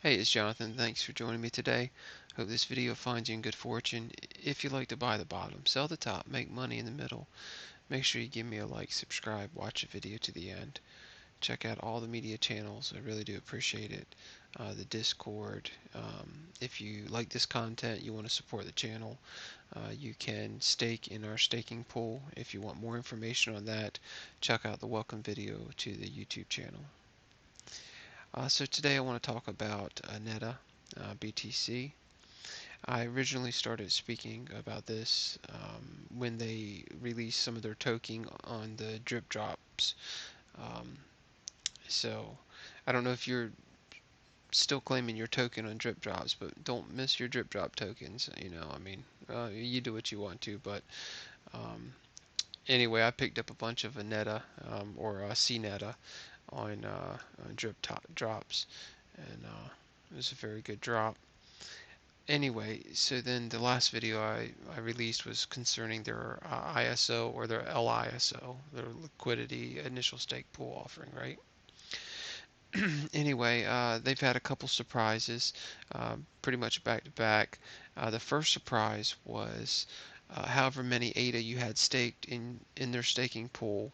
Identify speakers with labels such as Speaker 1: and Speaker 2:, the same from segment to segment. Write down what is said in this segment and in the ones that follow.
Speaker 1: Hey, it's Jonathan. Thanks for joining me today. Hope this video finds you in good fortune. If you like to buy the bottom, sell the top, make money in the middle, make sure you give me a like, subscribe, watch the video to the end. Check out all the media channels. I really do appreciate it. The Discord. If you like this content, you want to support the channel, you can stake in our staking pool. If you want more information on that, check out the welcome video to the YouTube channel. So today I want to talk about AnetaBTC. I originally started speaking about this when they released some of their token on the drip drops. Um, so I don't know if you're still claiming your token on drip drops, but don't miss your drip drop tokens. You do what you want to, but um, anyway, I picked up a bunch of Aneta or CNETA on drip top drops, and it was a very good drop. Anyway, so then the last video I released was concerning their ISO or their LISO, their liquidity initial stake pool offering, right? Anyway, they've had a couple surprises, pretty much back to back. The first surprise was however many ADA you had staked in their staking pool,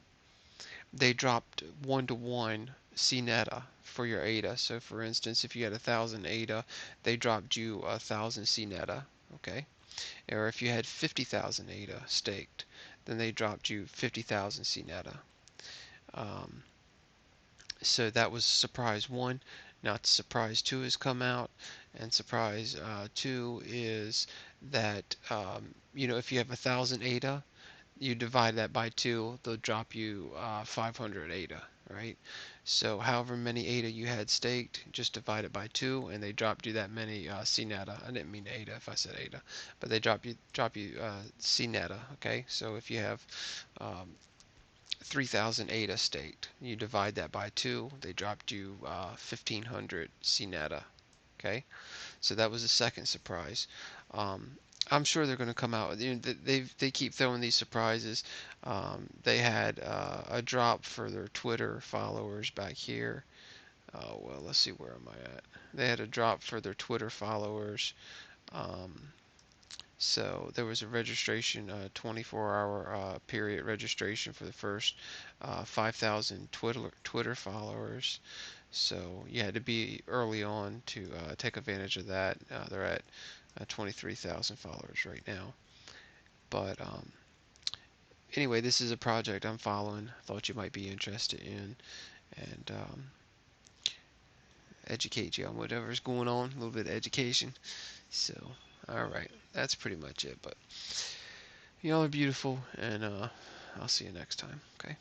Speaker 1: they dropped 1-to-1 CNETA for your ADA. So for instance, if you had 1,000 ADA, they dropped you 1,000 CNETA, okay? Or if you had 50,000 ADA staked, then they dropped you 50,000 CNETA. So that was surprise one. Now surprise two has come out, and surprise two is that if you have 1,000 ADA, you divide that by 2, they'll drop you 500 ADA, right? So however many ADA you had staked, just divide it by 2, and they dropped you that many CNETA. I didn't mean ADA if I said ADA, but they drop you CNETA, okay? So if you have 3,000 ADA staked, you divide that by 2, they dropped you 1,500 CNETA, okay? So that was the second surprise. I'm sure they're going to come out. They keep throwing these surprises. They had a drop for their Twitter followers back here. Well, let's see, where am I at? They had a drop for their Twitter followers. So there was a registration, 24-hour period registration for the first 5,000 Twitter followers. So you had to be early on to take advantage of that. They're at 23,000 followers right now. But anyway, this is a project I'm following. Thought you might be interested in, and educate you on whatever's going on. A little bit of education. So, all right, that's pretty much it. But y'all are beautiful, and I'll see you next time. Okay.